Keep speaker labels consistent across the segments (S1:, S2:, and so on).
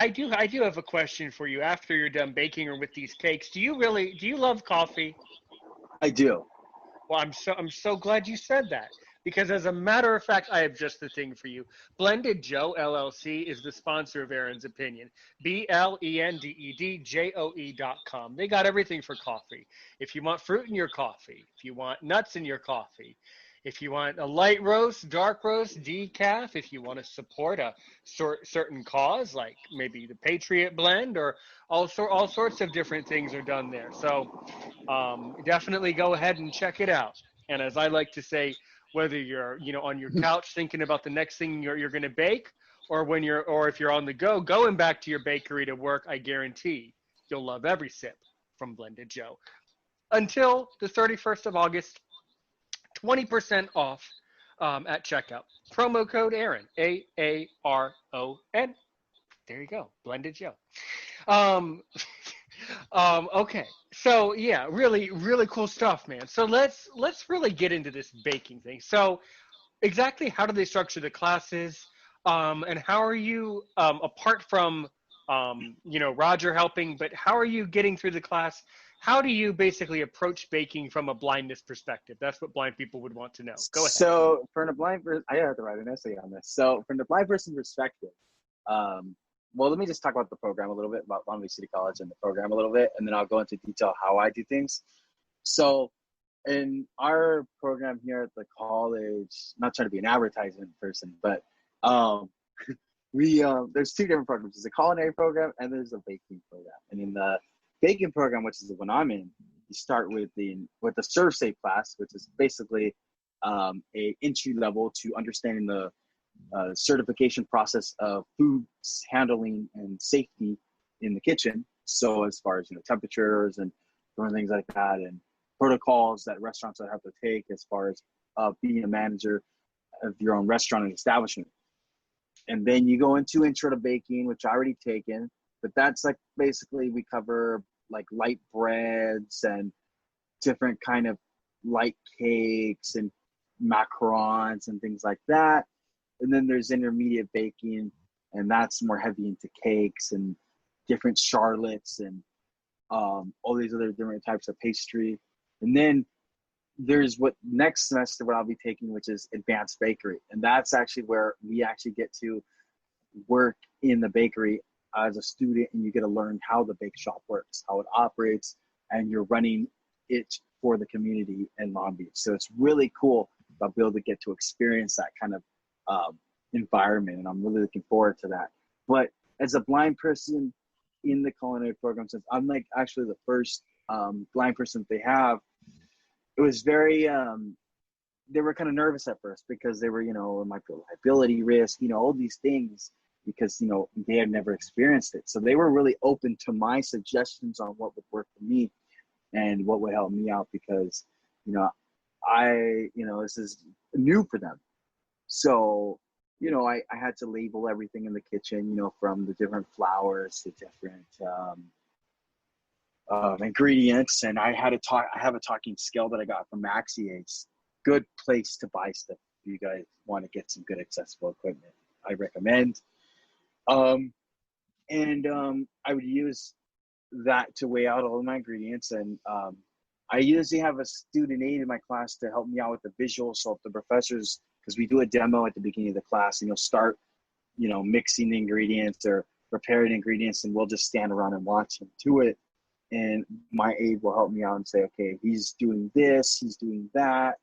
S1: I do have a question for you after you're done baking or with these cakes. Do you love coffee?
S2: I do.
S1: Well, I'm so glad you said that because as a matter of fact, I have just the thing for you. Blended Joe LLC is the sponsor of Aaron's Opinion. BLENDEDJOE.com. They got everything for coffee. If you want fruit in your coffee, if you want nuts in your coffee, if you want a light roast, dark roast, decaf, if you want to support a certain cause like maybe the Patriot Blend or all sorts of different things are done there. So definitely go ahead and check it out. And as I like to say, whether you're on your couch thinking about the next thing you're going to bake, or if you're on the go going back to your bakery to work, I guarantee you'll love every sip from Blended Joe. Until the 31st of August, 20% off at checkout. Promo code Aaron, AARON. There you go, Blended Joe. Um, okay, so yeah, really, really cool stuff, man. So let's really get into this baking thing. So exactly how do they structure the classes, and how are you apart from Roger helping, but how are you getting through the class? How do you basically approach baking from a blindness perspective? That's what blind people would want to know. Go ahead.
S2: So from the blind person, I have to write an essay on this. So from the blind person perspective, um, well, let me just talk about the program a little bit, about Long Beach City College and the program a little bit, and then I'll go into detail how I do things. So in our program here at the college, I'm not trying to be an advertisement person, but um, we there's two different programs. There's a culinary program and there's a baking program. And in the baking program, which is the one I'm in, you start with the serve safe class, which is basically a entry level to understanding the certification process of food handling and safety in the kitchen. So as far as temperatures and different things like that, and protocols that restaurants would have to take as far as being a manager of your own restaurant and establishment. And then you go into intro to baking, which I already taken, but that's like basically we cover like light breads and different kind of light cakes and macarons and things like that. And then there's intermediate baking, and that's more heavy into cakes and different charlottes and all these other different types of pastry. And then there's what next semester what I'll be taking, which is advanced bakery. And that's actually where we actually get to work in the bakery as a student, and you get to learn how the bake shop works, how it operates, and you're running it for the community in Long Beach. So it's really cool about being able to get to experience that kind of environment, and I'm really looking forward to that. But as a blind person in the culinary program, since I'm like actually the first blind person they have, it was very they were kind of nervous at first because they were liability risk, all these things, because they had never experienced it. So they were really open to my suggestions on what would work for me and what would help me out, because this is new for them. So I had to label everything in the kitchen, from the different flours to different ingredients. And I have a talking scale that I got from Maxia's. Good place to buy stuff if you guys want to get some good accessible equipment. I recommend. I would use that to weigh out all of my ingredients. And I usually have a student aide in my class to help me out with the visuals. So if the professors, because we do a demo at the beginning of the class, and you'll start, mixing the ingredients or preparing ingredients, and we'll just stand around and watch them do it. And my aide will help me out and say, okay, he's doing this, he's doing that.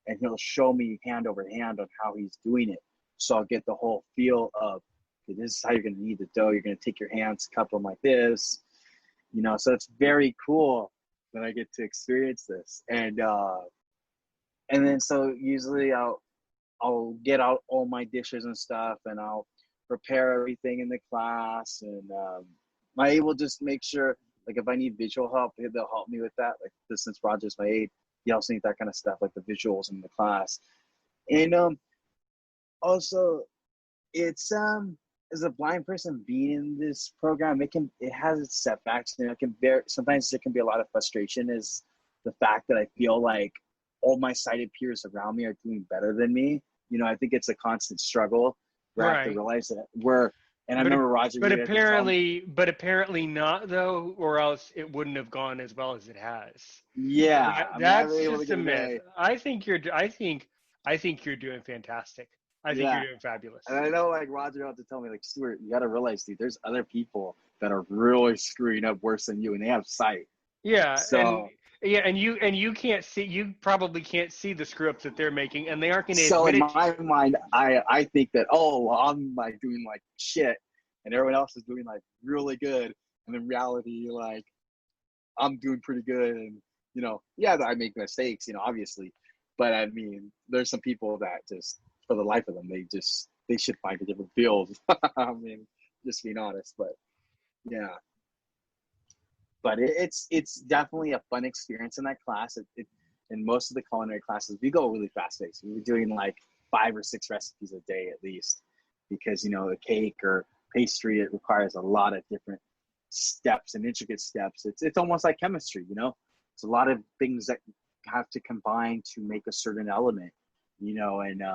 S2: And he'll show me hand over hand on how he's doing it. So I'll get the whole feel of, okay, this is how you're going to knead the dough. You're going to take your hands, cup them like this, so it's very cool that I get to experience this. And then so usually I'll get out all my dishes and stuff, and I'll prepare everything in the class. And my aide will just make sure, like if I need visual help, they'll help me with that. Like since Roger's my aide, he also needs that kind of stuff, like the visuals in the class. And also it's as a blind person being in this program, it has its setbacks, and sometimes there can be a lot of frustration, is the fact that I feel like all my sighted peers around me are doing better than me. I think it's a constant struggle where I have to realize that And I
S1: But
S2: remember Roger,
S1: but
S2: you had to tell me,
S1: apparently not though, or else it wouldn't have gone as well as it has.
S2: yeah, I mean, I was
S1: That's
S2: able to
S1: just a
S2: get it
S1: myth.
S2: right.
S1: I think you're doing fantastic. I think you're
S2: Yeah.
S1: doing fabulous.
S2: And I know, like, Roger had to tell me, like, Stuart, you got to realize, dude, there's other people that are really screwing up worse than you, and they have sight.
S1: Yeah, and
S2: So,
S1: yeah, and you can't see, you probably can't see the screw ups that they're making, and they aren't going to
S2: so
S1: admit
S2: in
S1: it to
S2: my
S1: you.
S2: mind, I think that, oh, well, I'm like doing like shit, and everyone else is doing like really good, and in reality, like, I'm doing pretty good, and yeah, I make mistakes, obviously, but I mean, there's some people that just, for the life of them, they should find a different field. I mean, just being honest, but yeah. But it's definitely a fun experience in that class. In most of the culinary classes, we go really fast paced. We're doing like 5 or 6 recipes a day at least, because the cake or pastry, it requires a lot of different steps and intricate steps. It's almost like chemistry. It's a lot of things that have to combine to make a certain element. And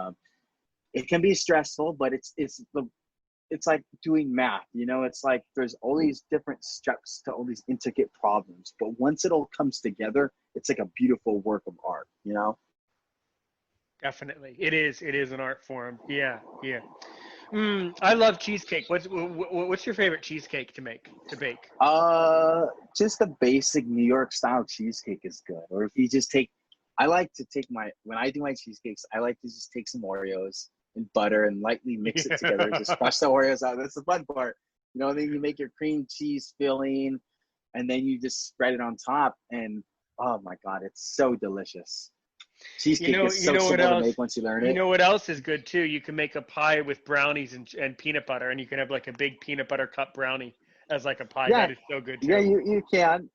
S2: it can be stressful, but it's like doing math. It's like there's all these different steps to all these intricate problems, but once it all comes together, it's like a beautiful work of art.
S1: Definitely, it is an art form. Yeah, yeah. I love cheesecake. What's your favorite cheesecake to bake?
S2: uh just the basic New York style cheesecake is good. Or if you just take I like to take my when I do my cheesecakes, I like to just take some Oreos and butter and lightly mix it together, just
S1: Yeah.
S2: crush the Oreos out. That's the fun part. Then you make your cream cheese filling, and then you just spread it on top, and oh my god, it's so delicious. Cheesecake is
S1: You
S2: so
S1: know what
S2: simple to
S1: else?
S2: make once you learn
S1: You
S2: it.
S1: know what else is good too? You can make a pie with brownies and peanut butter, and you can have like a big peanut butter cup brownie as like a pie.
S2: Yeah,
S1: That is so good
S2: yeah,
S1: too.
S2: you can.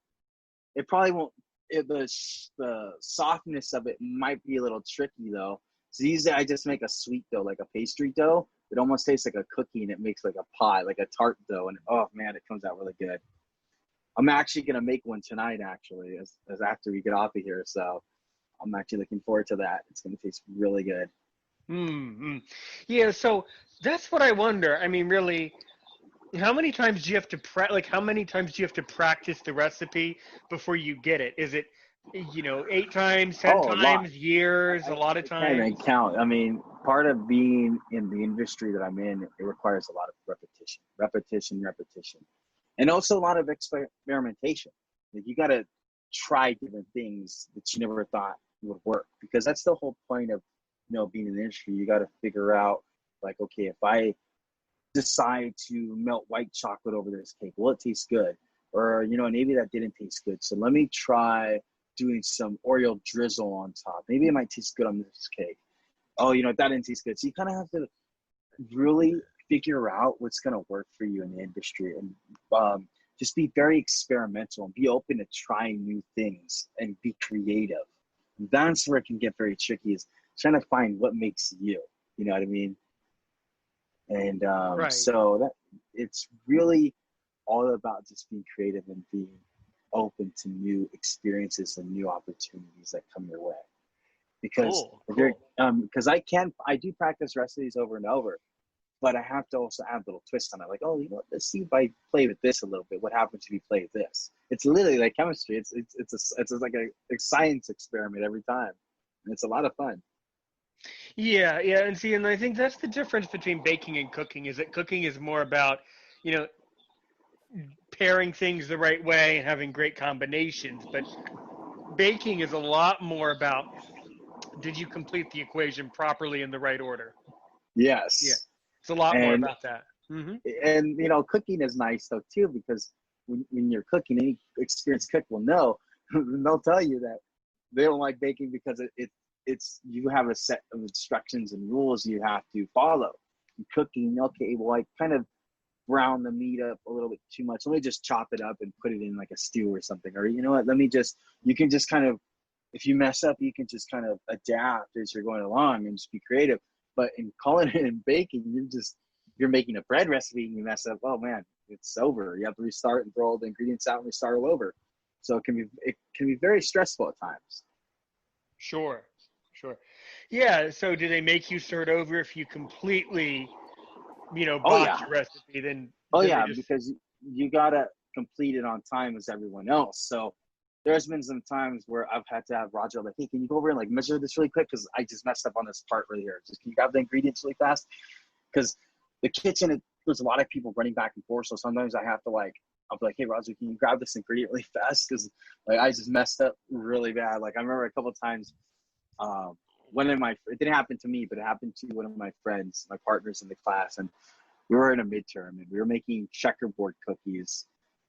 S2: It probably won't. The softness of it might be a little tricky though. So usually I just make a sweet dough, like a pastry dough. It almost tastes like a cookie, and it makes like a pie, like a tart dough, and oh man, it comes out really good. I'm actually gonna make one tonight, actually, as after we get off of here. So I'm actually looking forward to that. It's gonna taste really good.
S1: Mm-hmm. Yeah, so that's what I wonder. I mean, really, how many times do you have to how many times do you have to practice the recipe before you get it? Is it, 8 times, ten
S2: Oh, a lot.
S1: times, years, a lot of
S2: I can't even
S1: times?
S2: count. I mean, part of being in the industry that I'm in, it requires a lot of repetition, repetition, repetition, and also a lot of experimentation. Like, you got to try different things that you never thought would work, because that's the whole point of being in the industry. You got to figure out, like, okay, if I decide to melt white chocolate over this cake, will it taste good? Or maybe that didn't taste good, so let me try doing some Oreo drizzle on top. Maybe it might taste good on this cake. Oh, that didn't taste good. So you kind of have to really figure out what's going to work for you in the industry, and just be very experimental and be open to trying new things and be creative. That's where it can get very tricky, is trying to find what makes you. You know what I mean? And
S1: Right.
S2: so that it's really all about just being creative and being open to new experiences and new opportunities that come your way. Because
S1: Cool,
S2: if you're
S1: cool.
S2: because I do practice recipes over and over, but I have to also add little twists on it. Like, oh, let's see if I play with this a little bit. What happens if you play with this? It's literally like chemistry. It's like a science experiment every time, and it's a lot of fun.
S1: Yeah, yeah, and see, and I think that's the difference between baking and cooking, is that cooking is more about, you know, pairing things the right way and having great combinations, but baking is a lot more about, did you complete the equation properly in the right order? Yeah,
S2: Yes,
S1: it's a lot more
S2: and
S1: about that. Hmm.
S2: cooking is nice though too, because when you're cooking, any experienced cook will know. They'll tell you that they don't like baking because it's you have a set of instructions and rules you have to follow. In cooking, okay, well, I kind of brown the meat up a little bit too much. Let me just chop it up and put it in like a stew or something. Or you know what? You can just kind of, if you mess up, you can just kind of adapt as you're going along and just be creative. But in culinary and baking, you're making a bread recipe and you mess up. Oh man, it's over. You have to restart and throw all the ingredients out and restart all over. So it can be very stressful at times.
S1: Sure, sure. Yeah, so do they make you start over if you completely
S2: Oh yeah.
S1: botch a recipe, then
S2: Oh
S1: they
S2: yeah,
S1: just
S2: because you gotta complete it on time as everyone else. So there's been some times where I've had to have Roger like, hey, can you go over and like measure this really quick? Because I just messed up on this part right here. Just can you grab the ingredients really fast? Because the kitchen, there's a lot of people running back and forth. So sometimes I have to like, I'll be like, hey Roger, can you grab this ingredient really fast? Because like I just messed up really bad. Like I remember a couple of times, it didn't happen to me, but it happened to one of my friends, my partners in the class, and we were in a midterm and we were making checkerboard cookies.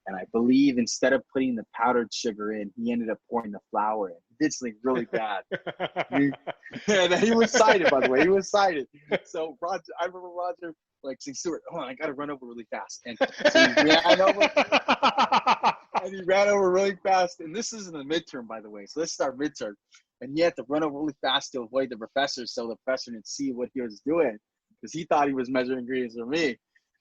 S2: And I believe instead of putting the powdered sugar in, he ended up pouring the flour in. He did something really bad. And he was cited, by the way. He was cited. So Roger, I remember Roger like saying, Stuart, hold on, I got to run over really fast. And so he ran over really fast. And this isn't a midterm, by the way. So this is our midterm. And he had to run over really fast to avoid the professor so the professor didn't see what he was doing because he thought he was measuring ingredients for me.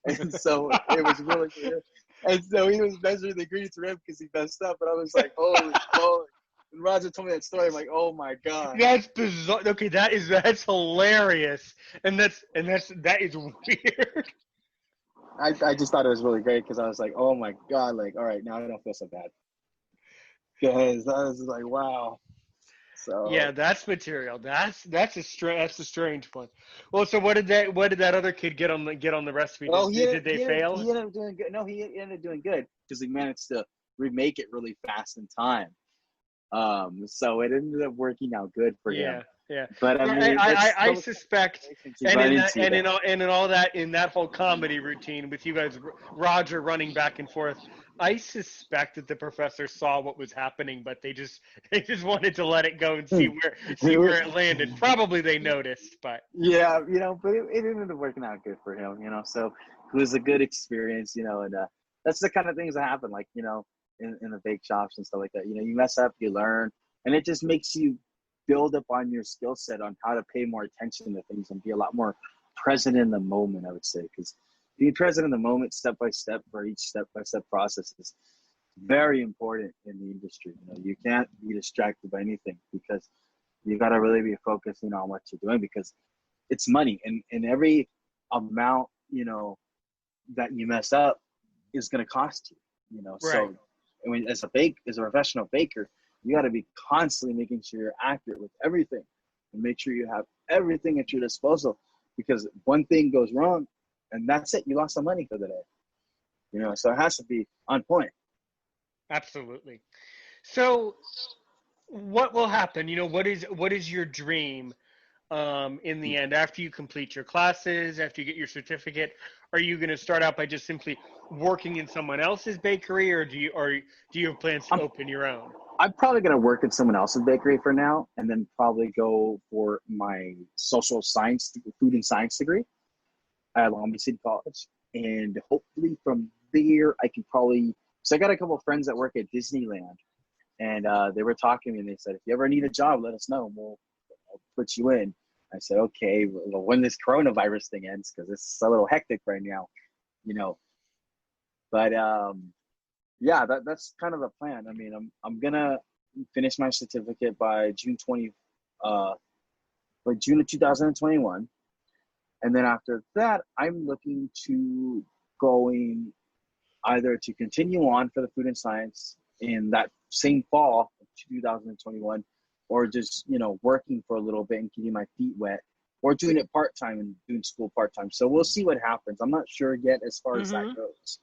S2: And so it was really weird. And so he was measuring the ingredients for him because he messed up. And I was like, holy moly. And Roger told me that story. I'm like, oh my God.
S1: That's bizarre. Okay, that's hilarious, and that is weird.
S2: I just thought it was really great because I was like, oh my God, like, all right, now I don't feel so bad. Because I was like, wow. So
S1: Yeah, that's material. That's a strange one. Well, so what did that other kid get on the recipe?
S2: oh
S1: Did they fail?
S2: he ended up doing good. No, he ended up doing good because he managed to remake it really fast in time. So it ended up working out good for him.
S1: Yeah, yeah.
S2: But I
S1: Well,
S2: mean,
S1: I suspect,
S2: you
S1: and
S2: run
S1: in that,
S2: into
S1: and
S2: that.
S1: in all that, in that whole comedy routine with you guys, Roger running back and forth, I suspect that the professor saw what was happening, but they just wanted to let it go and see where it landed. Probably they noticed, but
S2: Yeah, but it ended up working out good for him, so it was a good experience, and that's the kind of things that happen, like, in the bake shops and stuff like that. You mess up, you learn, and it just makes you build up on your skill set on how to pay more attention to things and be a lot more present in the moment, I would say, because being present in the moment, step by step, for each step by step process is very important in the industry. You can't be distracted by anything because you got to really be focusing on what you're doing because it's money, and every amount that you mess up is going to cost you.
S1: right.
S2: So I mean, as a professional baker, you got to be constantly making sure you're accurate with everything and make sure you have everything at your disposal because one thing goes wrong and that's it, you lost some money for the day. So it has to be on point.
S1: Absolutely. So, what will happen? What is your dream in the end after you complete your classes, after you get your certificate? Are you going to start out by just simply working in someone else's bakery, or do you have plans to
S2: i'm,
S1: open your own?
S2: I'm probably going to work at someone else's bakery for now and then probably go for my social science, food and science degree at Long Beach City College. And hopefully from there, I can probably, so I got a couple of friends that work at Disneyland, and they were talking to me and they said, if you ever need a job, let us know. I'll put you in. I said, okay, well, when this coronavirus thing ends, because it's a little hectic right now, you know. But yeah, that's kind of the plan. I mean, I'm gonna finish my certificate by June of 2021, and then after that, I'm looking to going either to continue on for the food and science in that same fall of 2021, or just working for a little bit and getting my feet wet, or doing it part-time and doing school part-time. So we'll see what happens. I'm not sure yet as far as that
S1: Hmm.
S2: goes.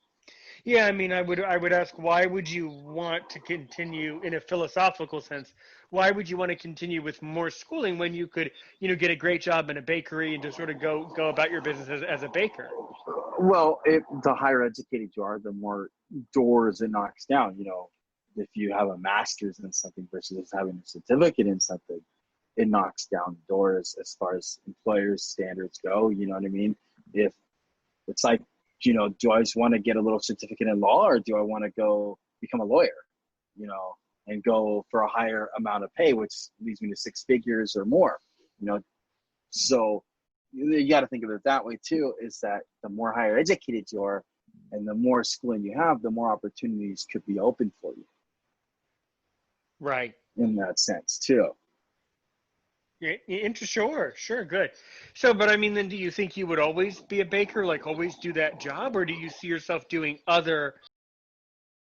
S1: Yeah, I mean, I would ask, why would you want to continue in a philosophical sense? Why would you want to continue with more schooling when you could, get a great job in a bakery and just sort of go about your business as a baker?
S2: Well, the higher educated you are, the more doors it knocks down. If you have a master's in something versus having a certificate in something, it knocks down doors as far as employers' standards go. You know what I mean? If it's like, do I just want to get a little certificate in law, or do I want to go become a lawyer, and go for a higher amount of pay, which leads me to six figures or more, you know? So you got to think of it that way too, is that the more higher educated you are and the more schooling you have, the more opportunities could be open for you
S1: Right.
S2: in that sense too.
S1: Sure, good. So, but I mean, then do you think you would always be a baker, like always do that job, or do you see yourself doing other